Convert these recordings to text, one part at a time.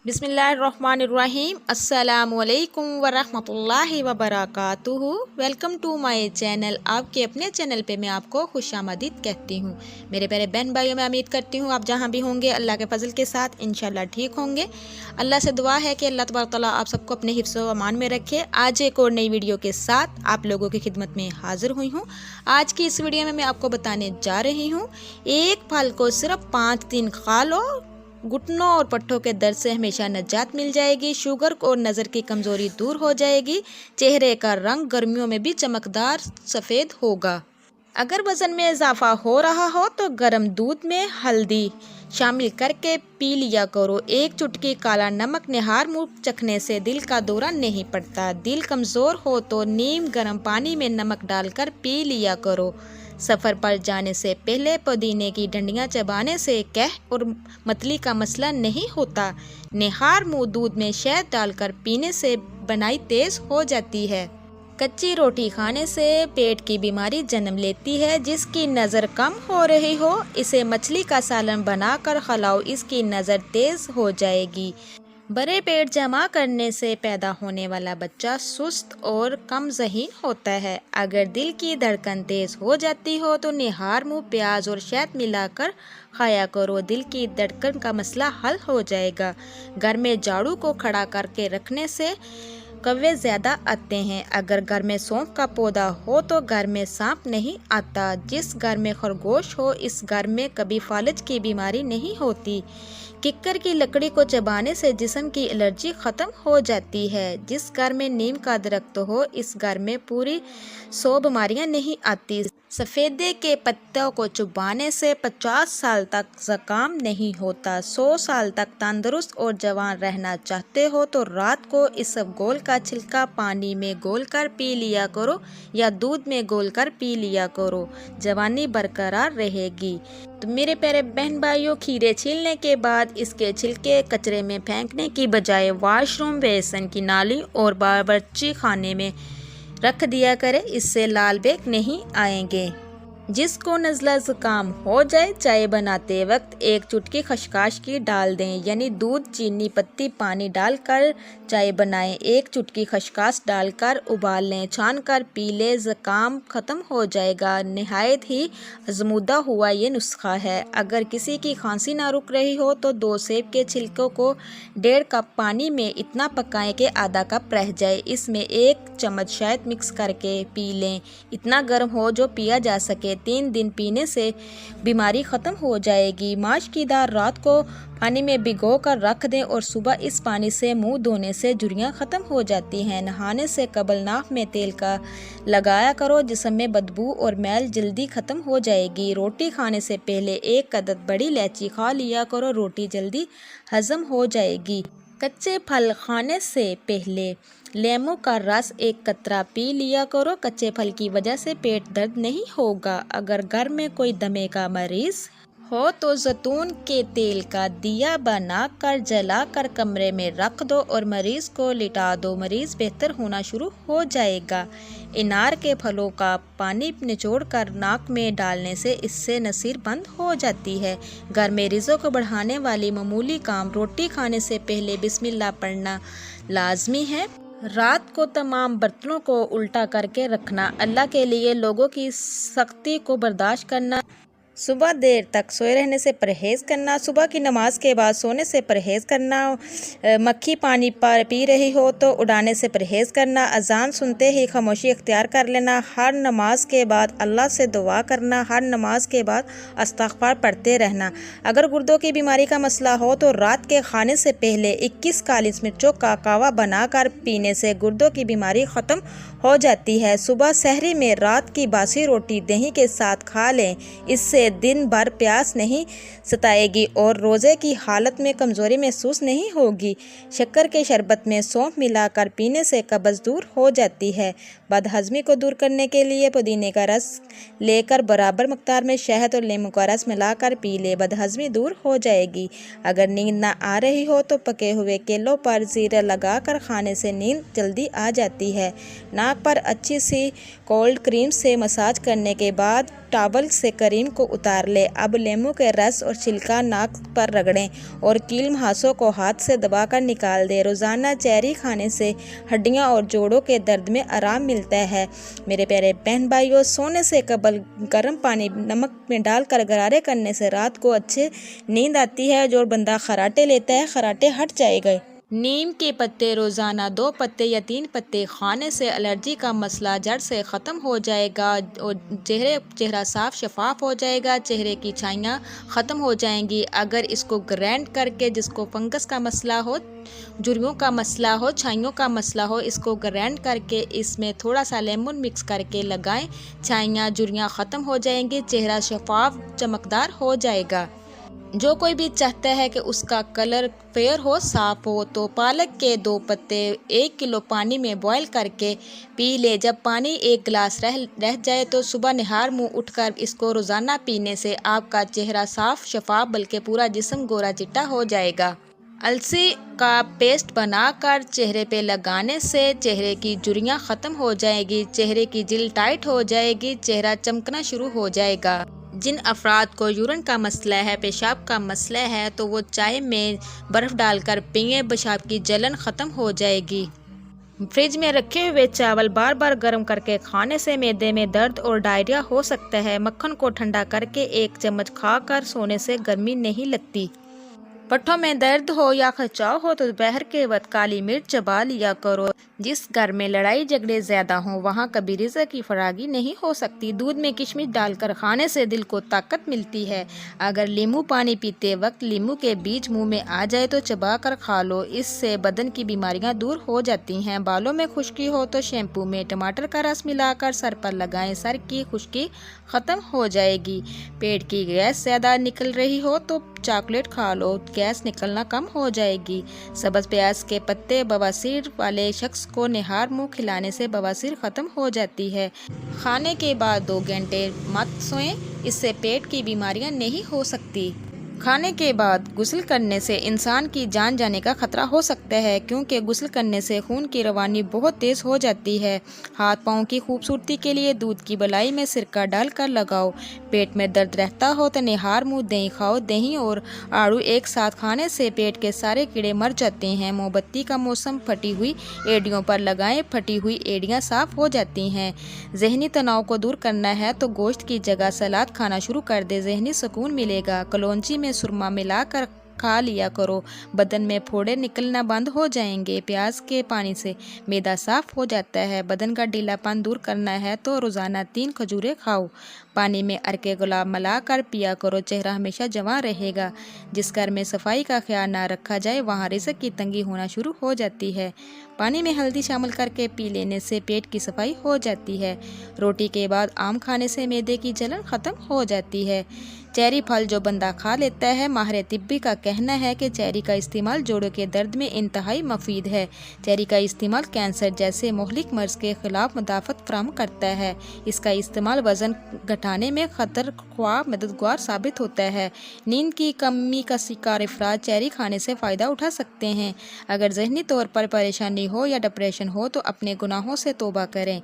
बिस्मिल्लाहिर्रहमानिर्रहीम अस्सलामुअलैकुम वरहमतुल्लाहि वबरकातुहू। Welcome to my channel. आपके अपने चैनल पे मैं आपको खुशामदीद कहती हूँ। मेरे प्यारे बहन भाइयों, मैं उम्मीद करती हूँ आप जहाँ भी होंगे अल्लाह के फजल के साथ इंशाल्लाह ठीक होंगे। अल्लाह से दुआ है कि अल्लाह तबारक तआला आप सबको अपने हिफ्ज़ व अमान में रखे। आज एक और नई वीडियो के साथ आप लोगों की खिदमत में हाजिर हुई हूँ। आज की इस वीडियो में मैं आपको बताने जा रही हूँ, एक फल को सिर्फ 5 दिन खा लो, घुटनों और पट्टों के दर्द से हमेशा निजात मिल जाएगी, शुगर और नज़र की कमज़ोरी दूर हो जाएगी, चेहरे का रंग गर्मियों में भी चमकदार सफ़ेद होगा। अगर वज़न में इजाफा हो रहा हो तो गर्म दूध में हल्दी शामिल करके पी लिया करो। एक चुटकी काला नमक निहार मुँह चखने से दिल का दौरा नहीं पड़ता। दिल कमज़ोर हो तो नीम गर्म पानी में नमक डालकर पी लिया करो। सफ़र पर जाने से पहले पुदीने की डंडियाँ चबाने से कह और मतली का मसला नहीं होता। निहार मुँह दूध में शहद डालकर पीने से बनाई तेज़ हो जाती है। कच्ची रोटी खाने से पेट की बीमारी जन्म लेती है। जिसकी नज़र कम हो रही हो इसे मछली का सालन बनाकर खिलाओ, इसकी नज़र तेज़ हो जाएगी। बड़े पेट जमा करने से पैदा होने वाला बच्चा सुस्त और कम ज़हीन होता है। अगर दिल की धड़कन तेज़ हो जाती हो तो निहार मुँह प्याज और शहद मिलाकर खाया करो, दिल की धड़कन का मसला हल हो जाएगा। घर में झाड़ू को खड़ा करके रखने से कौवे ज़्यादा आते हैं। अगर घर में सौंफ का पौधा हो तो घर में सांप नहीं आता। जिस घर में खरगोश हो इस घर में कभी फालिज की बीमारी नहीं होती। किक्कर की लकड़ी को चबाने से जिस्म की एलर्जी ख़त्म हो जाती है। जिस घर में नीम का दरख्त हो इस घर में पूरी 100 बीमारियां नहीं आती। सफ़ेदे के पत्तों को चबाने से 50 साल तक ज़ुकाम नहीं होता। 100 साल तक तंदुरुस्त और जवान रहना चाहते हो तो रात को इसबगोल का छिलका पानी में घोलकर पी लिया करो या दूध में घोलकर पी लिया करो, जवानी बरकरार रहेगी। तो मेरे प्यारे बहन भाइयों, खीरे छीलने के बाद इसके छिलके कचरे में फेंकने की बजाय वॉशरूम, बेसन की नाली और बावर्ची खाने में रख दिया करें, इससे लाल बेग नहीं आएंगे। जिसको नज़ला ज़ुकाम हो जाए चाय बनाते वक्त एक चुटकी खसखस की डाल दें, यानी दूध, चीनी, पत्ती, पानी डालकर चाय बनाएं। एक चुटकी खसखस डालकर उबाल लें, छान कर पी लें, ज़ुकाम ख़त्म हो जाएगा। नहायत ही आज़मूदा हुआ ये नुस्खा है। अगर किसी की खांसी ना रुक रही हो तो 2 सेब के छिलकों को 1.5 कप पानी में इतना पकाएं कि आधा कप रह जाए। इसमें 1 चम्मच शहद मिक्स करके पी लें, इतना गर्म हो जो पिया जा सके। 3 दिन पीने से बीमारी ख़त्म हो जाएगी। माश की दाल रात को पानी में भिगो कर रख दें और सुबह इस पानी से मुंह धोने से झुर्रियाँ ख़त्म हो जाती हैं। नहाने से कबल नाक में तेल का लगाया करो, जिस्म में बदबू और मैल जल्दी ख़त्म हो जाएगी। रोटी खाने से पहले 1 अदद बड़ी इलायची खा लिया करो, रोटी जल्दी हज़म हो जाएगी। कच्चे फल खाने से पहले लेमू का रस 1 कतरा पी लिया करो, कच्चे फल की वजह से पेट दर्द नहीं होगा। अगर घर में कोई दमे का मरीज़ हो तो जैतून के तेल का दिया बनाकर जलाकर कमरे में रख दो और मरीज़ को लिटा दो, मरीज़ बेहतर होना शुरू हो जाएगा। इनार के फलों का पानी निचोड़कर नाक में डालने से इससे नसीर बंद हो जाती है। घर में रिज़्क़ को बढ़ाने वाली मामूली काम, रोटी खाने से पहले बिस्मिल्लाह पढ़ना लाजमी है। रात को तमाम बर्तनों को उल्टा करके रखना, अल्लाह के लिए लोगों की सख्ती को बर्दाश्त करना, सुबह देर तक सोए रहने से परहेज़ करना, सुबह की नमाज के बाद सोने से परहेज़ करना, मक्खी पानी पर पी रही हो तो उड़ाने से परहेज़ करना, अजान सुनते ही खामोशी इख्तियार कर लेना, हर नमाज के बाद अल्लाह से दुआ करना, हर नमाज के बाद इस्तिग़फ़ार पढ़ते रहना। अगर गुर्दों की बीमारी का मसला हो तो रात के खाने से पहले 21 काली मिर्चों का कावा बनाकर पीने से गुर्दों की बीमारी ख़त्म हो जाती है। सुबह सहरी में रात की बासी रोटी दही के साथ खा लें, इससे दिन भर प्यास नहीं सताएगी और रोज़े की हालत में कमज़ोरी महसूस नहीं होगी। शक्कर के शरबत में सौंफ मिलाकर पीने से कब्ज़ दूर हो जाती है। बदहज़मी को दूर करने के लिए पुदीने का रस लेकर बराबर मकदार में शहद और नींबू का रस मिलाकर पी ले, बदहज़मी दूर हो जाएगी। अगर नींद ना आ रही हो तो पके हुए केलों पर ज़ीरा लगाकर खाने से नींद जल्दी आ जाती है। नाक पर अच्छी सी कोल्ड क्रीम से मसाज करने के बाद टॉवल से क्रीम को اتار لے۔ اب لیموں کے رس اور چھلکا ناک پر رگڑیں اور کیل مہاسوں کو ہاتھ سے دبا کر نکال دیں۔ روزانہ چیری کھانے سے ہڈیاں اور جوڑوں کے درد میں آرام ملتا ہے۔ میرے پیارے بہن بھائیوں، سونے سے قبل گرم پانی نمک میں ڈال کر غرارے کرنے سے رات کو اچھے نیند آتی ہے۔ جو بندہ خراٹے لیتا ہے خراٹے ہٹ جائے گا۔ نیم کے پتے روزانہ 2 پتے یا 3 پتے کھانے سے الرجی کا مسئلہ جڑ سے ختم ہو جائے گا اور چہرہ صاف شفاف ہو جائے گا، چہرے کی چھائیاں ختم ہو جائیں گی۔ اگر اس کو گرینڈ کر کے، جس کو فنگس کا مسئلہ ہو، جھریوں کا مسئلہ ہو، چھائیوں کا مسئلہ ہو، اس کو گرینڈ کر کے اس میں تھوڑا سا لیمن مکس کر کے لگائیں، چھائیاں جھریاں ختم ہو جائیں گی، چہرہ شفاف چمکدار ہو جائے گا۔ جو کوئی بھی چاہتا ہے کہ اس کا کلر فیئر ہو، صاف ہو، تو پالک کے 2 پتے 1 کلو پانی میں بوائل کر کے پی لے۔ جب پانی 1 گلاس رہ جائے تو صبح نہار منہ اٹھ کر اس کو روزانہ پینے سے آپ کا چہرہ صاف شفاف بلکہ پورا جسم گورا چٹا ہو جائے گا۔ السی کا پیسٹ بنا کر چہرے پہ لگانے سے چہرے کی جھریاں ختم ہو جائیں گی، چہرے کی جلد ٹائٹ ہو جائے گی، چہرہ چمکنا شروع ہو جائے گا۔ جن افراد کو یورین کا مسئلہ ہے، پیشاب کا مسئلہ ہے، تو وہ چائے میں برف ڈال کر پئیں، پیشاب کی جلن ختم ہو جائے گی۔ فریج میں رکھے ہوئے چاول بار بار گرم کر کے کھانے سے معدے میں درد اور ڈائریا ہو سکتا ہے۔ مکھن کو ٹھنڈا کر کے 1 چمچ کھا کر سونے سے گرمی نہیں لگتی۔ پٹھوں میں درد ہو یا کھچاؤ ہو تو دوپہر کے وقت کالی مرچ چبا لیا کرو۔ جس گھر میں لڑائی جھگڑے زیادہ ہوں وہاں کبھی رزق کی فراگی نہیں ہو سکتی۔ دودھ میں کشمش ڈال کر کھانے سے دل کو طاقت ملتی ہے۔ اگر لیموں پانی پیتے وقت لیموں کے بیج منہ میں آ جائے تو چبا کر کھا لو، اس سے بدن کی بیماریاں دور ہو جاتی ہیں۔ بالوں میں خشکی ہو تو شیمپو میں ٹماٹر کا رس ملا کر سر پر لگائیں، سر کی خشکی ختم ہو جائے گی۔ پیٹ کی گیس زیادہ نکل رہی ہو تو چاکلیٹ کھا لو، گیس نکلنا کم ہو جائے گی۔ سبز پیاز کے پتے بواسیر والے شخص کو نہار منہ کھلانے سے بواسیر ختم ہو جاتی ہے۔ کھانے کے بعد 2 گھنٹے مت سوئیں، اس سے پیٹ کی بیماریاں نہیں ہو سکتی۔ کھانے کے بعد غسل کرنے سے انسان کی جان جانے کا خطرہ ہو سکتا ہے، کیونکہ غسل کرنے سے خون کی روانی بہت تیز ہو جاتی ہے۔ ہاتھ پاؤں کی خوبصورتی کے لیے دودھ کی بلائی میں سرکہ ڈال کر لگاؤ۔ پیٹ میں درد رہتا ہو تو نہار منہ دہی کھاؤ، دہی اور آڑو ایک ساتھ کھانے سے پیٹ کے سارے کیڑے مر جاتے ہیں۔ موم بتی کا موسم پھٹی ہوئی ایڑیوں پر لگائیں، پھٹی ہوئی ایڑیاں صاف ہو جاتی ہیں۔ ذہنی تناؤ کو دور کرنا ہے تو گوشت کی جگہ سلاد کھانا شروع کر دے، ذہنی سکون ملے گا۔ کلونجی میں سرما ملا کر کھا لیا کرو، بدن میں پھوڑے نکلنا بند ہو جائیں گے۔ پیاز کے پانی سے معدہ صاف ہو جاتا ہے۔ بدن کا ڈھیلا پن دور کرنا ہے تو روزانہ 3 کھجوریں کھاؤ۔ پانی میں عرق گلاب ملا کر پیا کرو، چہرہ ہمیشہ جواں رہے گا۔ جس گھر میں صفائی کا خیال نہ رکھا جائے وہاں رزق کی تنگی ہونا شروع ہو جاتی ہے۔ پانی میں ہلدی شامل کر کے پی لینے سے پیٹ کی صفائی ہو جاتی ہے۔ روٹی کے بعد آم کھانے سے معدے کی جلن ختم ہو جاتی ہے۔ چیری پھل جو بندہ کھا لیتا ہے، ماہر طبی کا کہنا ہے کہ چیری کا استعمال جوڑوں کے درد میں انتہائی مفید ہے۔ چیری کا استعمال کینسر جیسے مہلک مرض کے خلاف مدافعت فراہم کرتا ہے۔ اس کا استعمال وزن گھٹانے میں خاطر خواہ مددگار ثابت ہوتا ہے۔ نیند کی کمی کا شکار افراد چیری کھانے سے فائدہ اٹھا سکتے ہیں۔ اگر ذہنی طور پر پریشانی ہو یا ڈپریشن ہو تو اپنے گناہوں سے توبہ کریں۔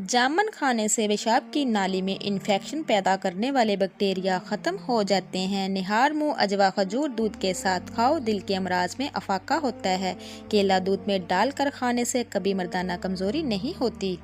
جامن کھانے سے پیشاب کی نالی میں انفیکشن پیدا کرنے والے بیکٹیریا ختم ہو جاتے ہیں۔ نہار منہ اجوا کھجور دودھ کے ساتھ کھاؤ، دل کے امراض میں افاقہ ہوتا ہے۔ کیلا دودھ میں ڈال کر کھانے سے کبھی مردانہ کمزوری نہیں ہوتی۔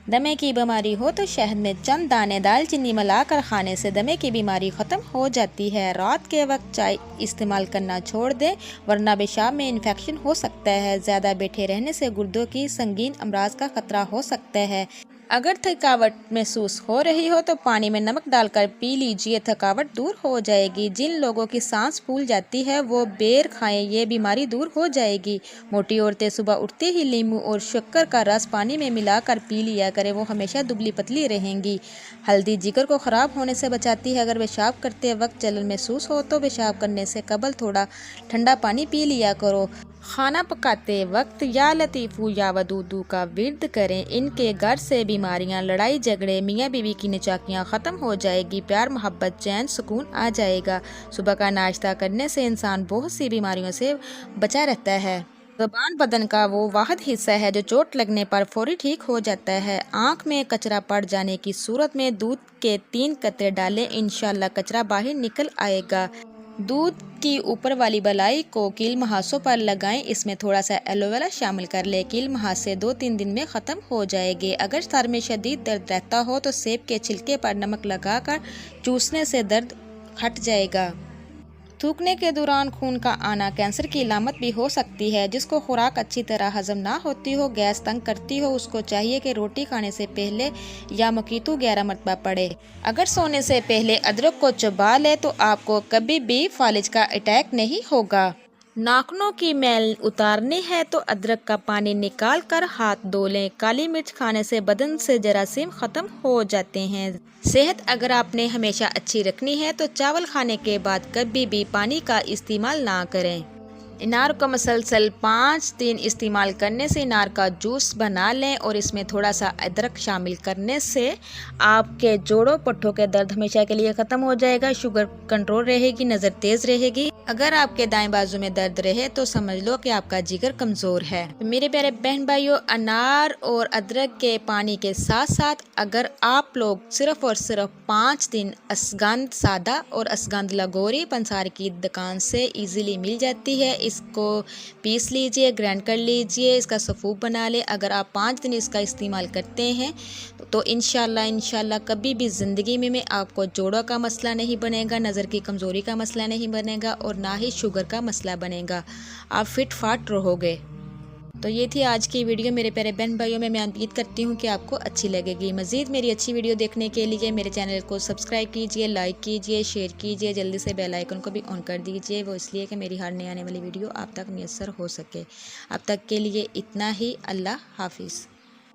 دمے کی بیماری ہو تو شہد میں چند دانے دال چینی ملا کر کھانے سے دمے کی بیماری ختم ہو جاتی ہے۔ رات کے وقت چائے استعمال کرنا چھوڑ دیں ورنہ پیشاب میں انفیکشن ہو سکتا ہے۔ زیادہ بیٹھے رہنے سے گردوں کی سنگین امراض کا خطرہ ہو سکتا ہے۔ اگر تھکاوٹ محسوس ہو رہی ہو تو پانی میں نمک ڈال کر پی لیجیے، تھکاوٹ دور ہو جائے گی۔ جن لوگوں کی سانس پھول جاتی ہے وہ بیر کھائیں، یہ بیماری دور ہو جائے گی۔ موٹی عورتیں صبح اٹھتے ہی لیموں اور شکر کا رس پانی میں ملا کر پی لیا کریں، وہ ہمیشہ دبلی پتلی رہیں گی۔ ہلدی جگر کو خراب ہونے سے بچاتی ہے۔ اگر پیشاب کرتے وقت جلن محسوس ہو تو پیشاب کرنے سے قبل تھوڑا ٹھنڈا پانی پی لیا کرو۔ کھانا پکاتے وقت یا لطیفو یا ودودو کا ورد کریں، ان کے غرض سے بیماریاں، لڑائی جھگڑے، میاں بیوی کی نچاکیاں ختم ہو جائے گی، پیار محبت چین سکون آ جائے گا۔ صبح کا ناشتہ کرنے سے انسان بہت سی بیماریوں سے بچا رہتا ہے۔ ज़ुबान बदन का वो वाहिद हिस्सा है जो चोट लगने पर फौरी ठीक हो जाता है। आँख में कचरा पड़ जाने की सूरत में दूध के 3 कतरे डालें, इंशाल्लाह कचरा बाहर निकल आएगा। दूध की ऊपर वाली बलाई को कील मुहासों पर लगाएं, इसमें थोड़ा सा एलोवेरा शामिल कर लें। कील मुहासे 2-3 दिन में ख़त्म हो जाएंगे। अगर सर में शदीद दर्द रहता हो तो सेब के छिलके पर नमक लगाकर चूसने से दर्द हट जाएगा। थूकने के दौरान खून का आना कैंसर की अलामत भी हो सकती है। जिसको खुराक अच्छी तरह हजम ना होती हो, गैस तंग करती हो, उसको चाहिए कि रोटी खाने से पहले या मकीतू 11 मरतबा पड़े। अगर सोने से पहले अदरक को चबा ले तो आपको कभी भी फालिज का अटैक नहीं होगा। नाखूनों की मैल उतारनी है तो अदरक का पानी निकाल कर हाथ धो लें। काली मिर्च खाने से बदन से जरासीम ख़त्म हो जाते हैं। सेहत अगर आपने हमेशा अच्छी रखनी है तो चावल खाने के बाद कभी भी पानी का इस्तेमाल ना करें। अनार को मुसलसल 5 दिन इस्तेमाल करने से अनार का जूस बना लें और इसमें थोड़ा सा अदरक शामिल करने से आपके जोड़ों पट्टों के दर्द हमेशा के लिए ख़त्म हो जाएगा। शुगर कंट्रोल रहेगी, नज़र तेज़ रहेगी। अगर आपके दाएं बाजू में दर्द रहे तो समझ लो कि आपका जिगर कमज़ोर है। तो मेरे प्यारे बहन भाइयों, अनार और अदरक के पानी के साथ साथ अगर आप लोग सिर्फ़ और सिर्फ 5 दिन असगंध सादा और असगंध लगोरी पंसार की दुकान से इजीली मिल जाती है, इसको पीस लीजिए, ग्राइंड कर लीजिए, इसका सफ़ूफ बना ले। अगर आप 5 दिन इसका इस्तेमाल करते हैं तो इंशाल्लाह कभी भी ज़िंदगी में आपको जोड़ों का मसला नहीं बनेगा, नज़र की कमज़ोरी का मसला नहीं बनेगा और ना ही शुगर का मसला बनेगा। आप फिट फाट रहोगे। तो ये थी आज की वीडियो मेरे प्यारे बहन भाइयों में। मैं उम्मीद करती हूँ कि आपको अच्छी लगेगी। मज़ीद मेरी अच्छी वीडियो देखने के लिए मेरे चैनल को सब्सक्राइब कीजिए, लाइक कीजिए, शेयर कीजिए, जल्दी से बेल आइकन को भी ऑन कर दीजिए। वो इसलिए कि मेरी हर नई आने वाली वीडियो आप तक मैसर हो सके। अब तक के लिए इतना ही। अल्लाह हाफिज़।